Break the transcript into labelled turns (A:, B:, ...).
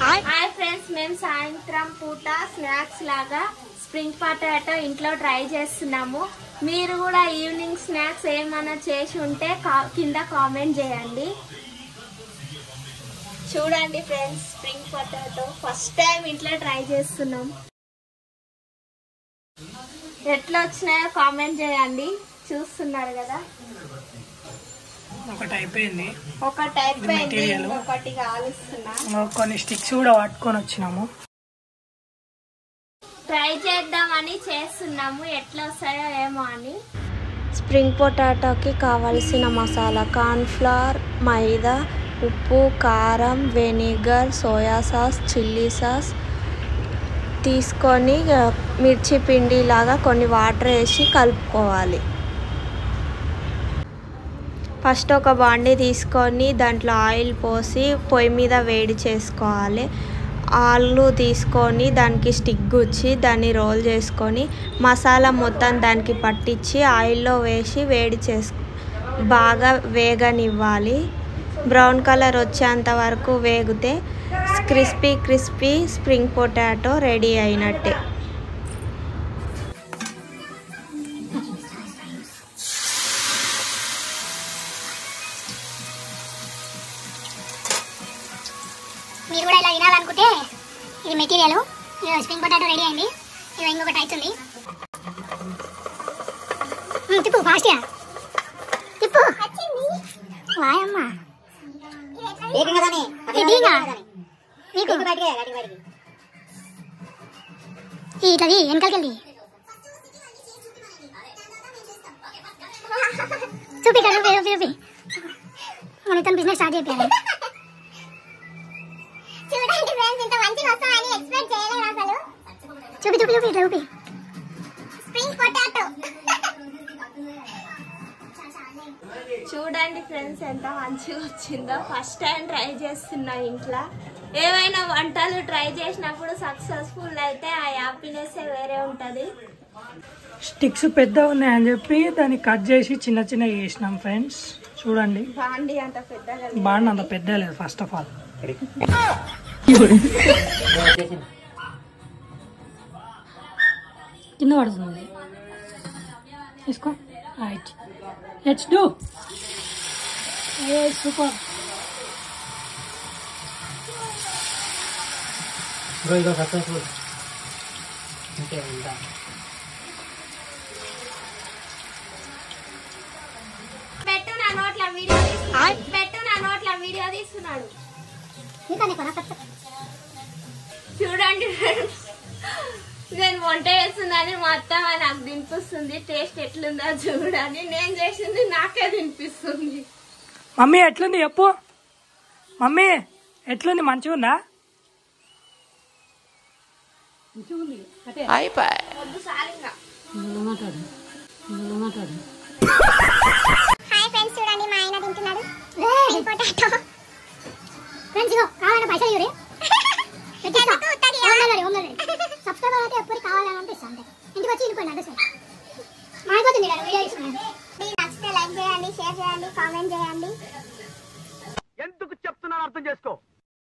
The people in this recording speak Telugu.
A: హాయ్ ఫ్రెండ్స్, మేము సాయంత్రం పూట స్నాక్స్ లాగా స్ప్రింగ్ పొటాటో ఇంట్లో ట్రై చేస్తున్నాము. మీరు కూడా ఈవినింగ్ స్నాక్స్ ఏమైనా చేసి ఉంటే కింద కామెంట్ చేయండి. చూడండి friends, spring potato first time ఇంట్లో ట్రై చేస్తున్నాం. ఎట్లా వచ్చినాయో కామెంట్ చేయండి. చూస్తున్నారు కదా,
B: ఒకటి అయిపోయింది,
A: ఒకటి కాలుస్తున్నా.
B: కొన్ని స్టిక్స్ కూడా పట్టుకొని వచ్చినాము.
A: ట్రై చేద్దామని చేస్తున్నాము, ఎట్లా వస్తాయో ఏమో అని.
C: స్ప్రింగ్ పొటాటోకి కావలసిన మసాలా కార్న్ఫ్లవర్, మైదా, ఉప్పు, కారం, vinegar, soya sauce, chilli sauce తీసుకొని మిర్చి పిండి లాగా కొన్ని వాటర్ వేసి కలుపుకోవాలి. ఫస్ట్ ఒక బాండీ తీసుకొని దాంట్లో ఆయిల్ పోసి పొయ్యి మీద వేడి చేసుకోవాలి. ఆలు తీసుకొని దానికి స్టిక్ గుచ్చి దాన్ని రోల్ చేసుకొని మసాలా మొత్తం దానికి పట్టించి ఆయిల్లో వేసి బాగా వేగనివ్వాలి. బ్రౌన్ కలర్ వచ్చేంత వరకు వేగితే క్రిస్పీ స్ప్రింగ్ పొటాటో రెడీ అయినట్టే.
D: మీరు కూడా ఇలా తినాలనుకుంటే ఇది మెటీరియల్. స్ప్రింగ్ పొటాటో రెడీ అయింది. ఇక ఇంకొకటి అవుతుంది. తిప్పు ఫాస్ట్గా తిప్పు. వాయమ్మా ఇట్లది వెనకాలకెళ్ళి చూపి చూపి మన ఇతను బిజినెస్ స్టార్ట్ చేయాలి. చూడండి ఫ్రెండ్స్, ఇంత మంచిగా వస్తాయని ఎక్స్పెక్ట్ చేయలేదు అసలు. చూపి చూపి చూపి ఇట్లా చూపి. స్ప్రింగ్ పొటాటో
A: చూడండి ఫ్రెండ్స్, ఎంత మంచిగా వచ్చిందో. ఫస్ట్ టైం ట్రై చేస్తున్నా ఇంట్లో. ఏవైనా వంటలు ట్రై చేసినప్పుడు సక్సెస్ఫుల్ అయితే ఆ హ్యాపీనెస్ వేరే ఉంటుంది.
B: స్టిక్స్ పెద్దగా ఉన్నాయని చెప్పి దాన్ని కట్ చేసి చిన్న చిన్న చేసినాం ఫ్రెండ్స్. చూడండి,
A: బాండి అంత పెద్దగా
B: అంత పెద్ద లేదు. ఫస్ట్ ఆఫ్ ఆల్ కింద పడుతుంది. తీసుకో. Right, let's do. Super. Successful.
A: పెట్టు నా నోట్ల వీడియో తీస్తున్నాడు. చూడండి ఫ్రెండ్స్, నేను వంట చేస్తుందని మా అత్తమ్మ నాకు తినిపిస్తుంది. టేస్ట్ ఎట్లుందో చూడని. నేను చేసింది నాకే తినిపిస్తుంది.
B: మమ్మీ ఎట్లుంది చెప్పు. మమ్మీ ఎట్లుంది, మంచిగా ఉందా?
D: హాయ్ ఫ్రెండ్స్, చూడండి మా ఆయన తింటున్నాడు పొటాటో. ఫ్రెండ్స్ ఇగో కావాలంటే పైసలు ఇవ్వరే. సబ్స్క్రైబర్ అయితే ఎప్పుడు కావాలని అనిపిస్తుంది. ఇంటికి వచ్చి ఇనుకోండి అంటే సార్.